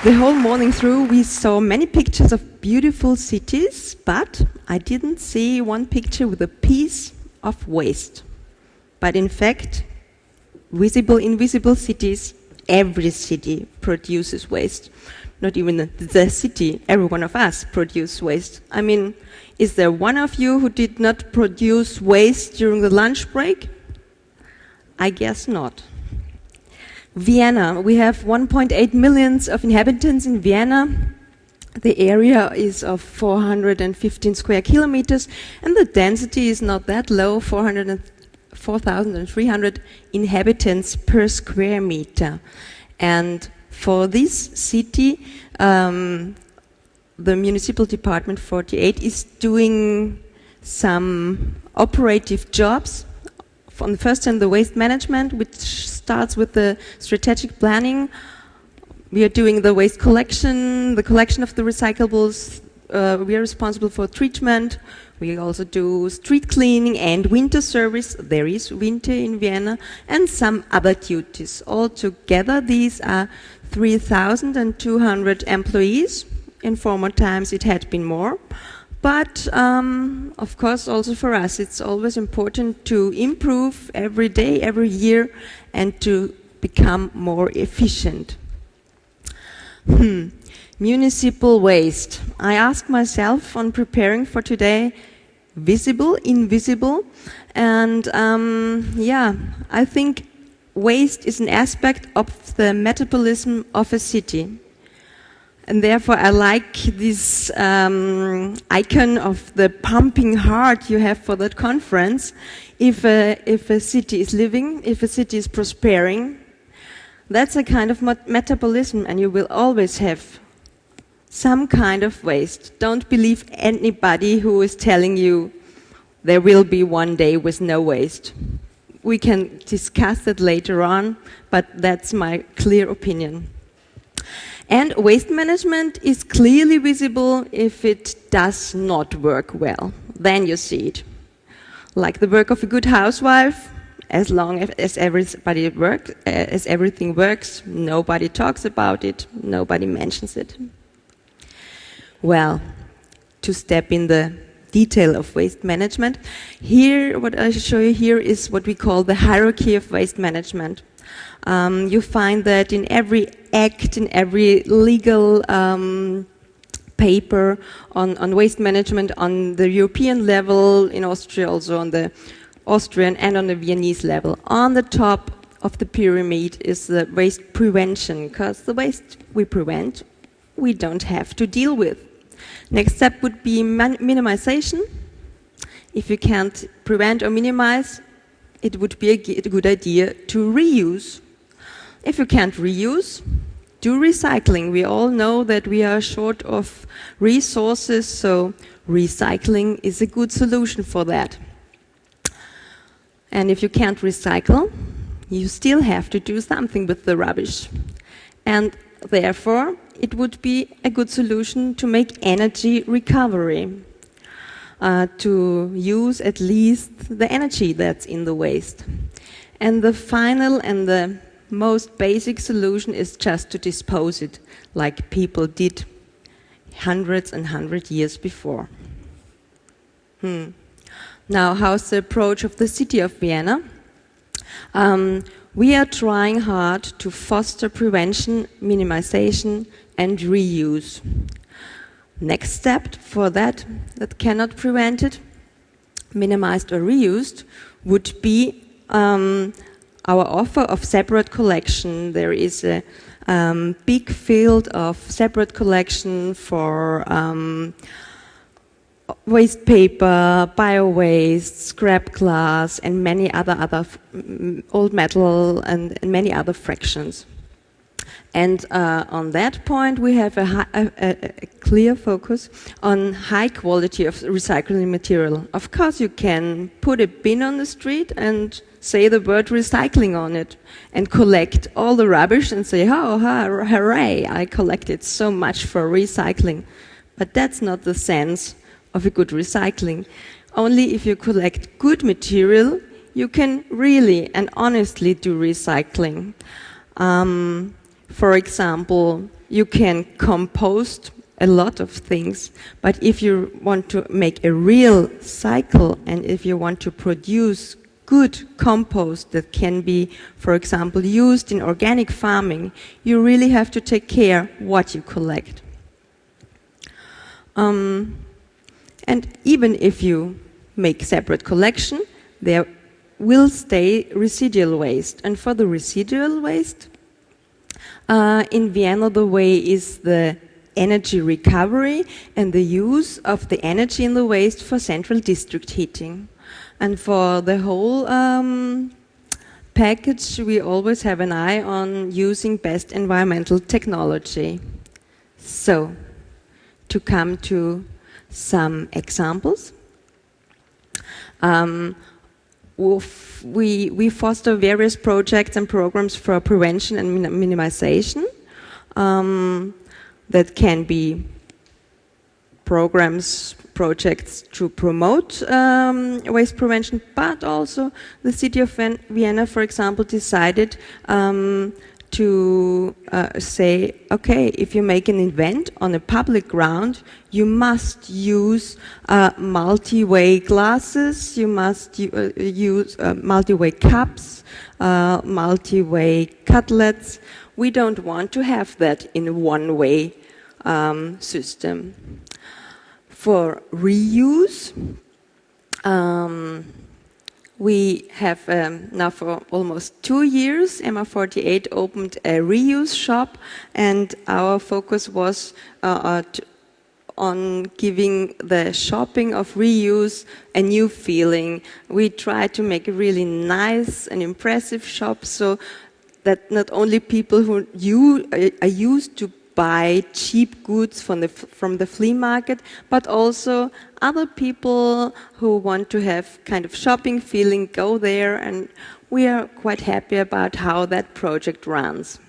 The whole morning through we saw many pictures of beautiful cities, but I didn't see one picture with a piece of waste. But in fact, visible, invisible cities, every city produces waste. Not even the city, every one of us produce waste. I mean, is there one of you who did not produce waste during the lunch break? I guess not. Vienna, we have 1.8 million of inhabitants in Vienna. The area is of 415 square kilometers, and the density is not that low, 4,300 inhabitants per square meter. And for this city, the Municipal Department 48 is doing some operative jobs. On the first hand, the waste management, which starts with the strategic planning. We are doing the waste collection, the collection of the recyclables. We are responsible for treatment. We also do street cleaning and winter service. There is winter in Vienna, and some other duties. Altogether, these are 3,200 employees. In former times, it had been more. But, of course, also for us, it's always important to improve every day, every year, and to become more efficient. Municipal waste. I asked myself on preparing for today, visible, invisible, and I think waste is an aspect of the metabolism of a city. And therefore I like this icon of the pumping heart you have for that conference. If a city is living, if a city is prospering, that's a kind of metabolism, and you will always have some kind of waste. Don't believe anybody who is telling you there will be one day with no waste. We can discuss that later on, but that's my clear opinion. And waste management is clearly visible if it does not work well. Then you see it. Like the work of a good housewife, as long as everything works, nobody talks about it, nobody mentions it. Well, to step in the detail of waste management, here, what I show you here is what we call the hierarchy of waste management. You find that in every act, in every legal paper on waste management on the European level, in Austria also on the Austrian and on the Viennese level. On the top of the pyramid is the waste prevention, because the waste we prevent, we don't have to deal with. Next step would be minimization. If you can't prevent or minimize, it would be a good idea to reuse. If you can't reuse, do recycling. We all know that we are short of resources, so recycling is a good solution for that. And if you can't recycle, you still have to do something with the rubbish. And therefore, it would be a good solution to make energy recovery, to use at least the energy that's in the waste. And the final and the most basic solution is just to dispose it, like people did hundreds and hundreds years before. Now, how's the approach of the city of Vienna? We are trying hard to foster prevention, minimization, and reuse. Next step for that cannot prevent it, minimized or reused, would be our offer of separate collection. There is a big field of separate collection for waste paper, bio-waste, scrap glass, and many other old metal and many other fractions. And on that point, we have a clear focus on high quality of recycling material. Of course, you can put a bin on the street and say the word recycling on it and collect all the rubbish and say, oh, hooray, I collected so much for recycling. But that's not the sense of a good recycling. Only if you collect good material, you can really and honestly do recycling. For example, you can compost a lot of things, but if you want to make a real cycle and if you want to produce good compost that can be, for example, used in organic farming, you really have to take care what you collect. And even if you make separate collection, there will stay residual waste. And for the residual waste, in Vienna the way is the energy recovery and the use of the energy in the waste for central district heating. And for the whole package, we always have an eye on using best environmental technology. So, to come to some examples, we foster various projects and programs for prevention and minimization. That can be programs, projects to promote waste prevention, but also the city of Vienna, for example, decided to say, okay, if you make an event on a public ground, you must use multi-way glasses, you must use multi-way cups, multi-way cutlets. We don't want to have that in a one-way system. For reuse, we have now for almost 2 years, MA48 opened a reuse shop, and our focus was on giving the shopping of reuse a new feeling. We tried to make a really nice and impressive shop so that not only people who are used to buy cheap goods from the flea market, but also other people who want to have kind of shopping feeling go there, and we are quite happy about how that project runs.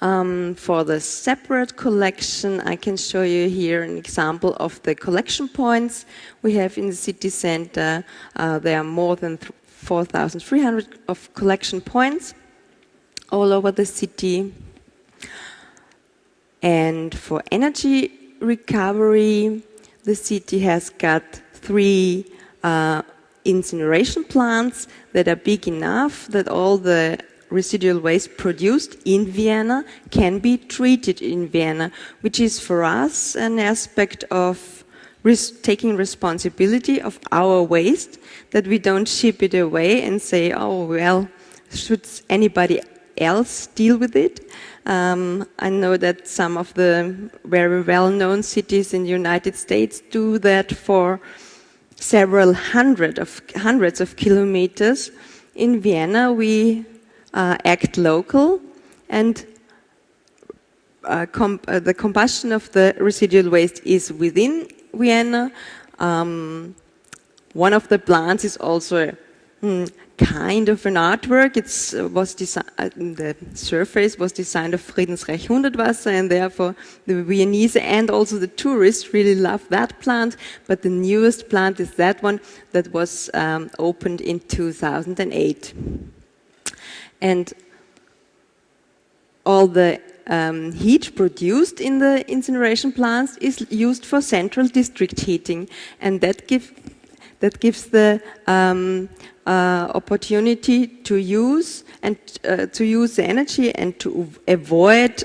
For the separate collection, I can show you here an example of the collection points we have in the city center. There are more than 4,300 of collection points all over the city. And for energy recovery, the city has got 3 incineration plants that are big enough that all the residual waste produced in Vienna can be treated in Vienna, which is for us an aspect of taking responsibility of our waste, that we don't ship it away and say, oh, well, should anybody else deal with it? I know that some of the very well-known cities in the United States do that for several hundreds of kilometers. In Vienna, we act local, and the combustion of the residual waste is within Vienna. One of the plants is also kind of an artwork. The surface was designed of Friedensreich Hundertwasser, and therefore the Viennese and also the tourists really love that plant. But the newest plant is that one that was opened in 2008. And all the heat produced in the incineration plants is used for central district heating, and that gives the opportunity to use the energy and to avoid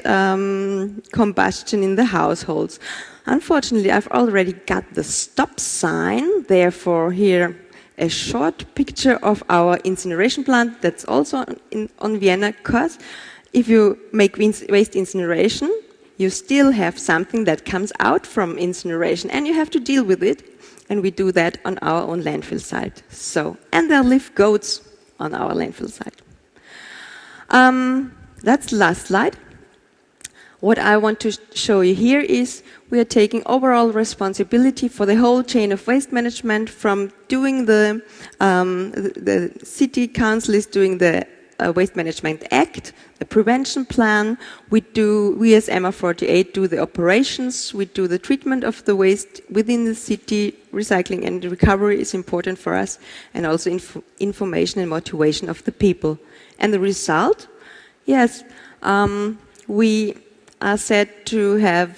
combustion in the households. Unfortunately, I've already got the stop sign. Therefore, here a short picture of our incineration plant that's also on Vienna, because if you make waste incineration, you still have something that comes out from incineration, and you have to deal with it. And we do that on our own landfill site. And there live goats on our landfill site. That's the last slide. What I want to show you here is we are taking overall responsibility for the whole chain of waste management, from doing the city council is doing the Waste Management Act, the prevention plan. We as MA48 do the operations, we do the treatment of the waste within the city. Recycling and recovery is important for us, and also information and motivation of the people. And the result? Yes, we are said to have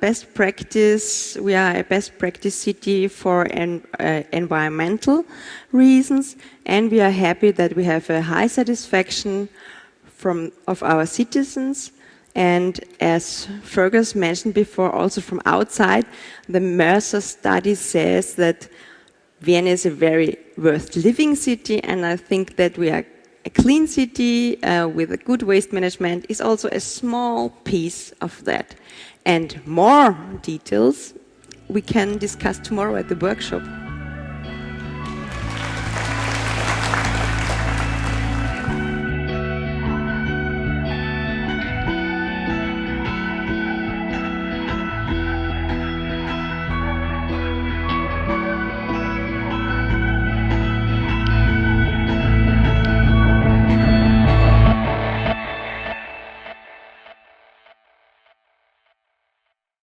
best practice. We are a best practice city for environmental reasons, and we are happy that we have a high satisfaction of our citizens. And as Fergus mentioned before, also from outside, the Mercer study says that Vienna is a very worth living city, and I think that we are a clean city with a good waste management is also a small piece of that. And more details we can discuss tomorrow at the workshop.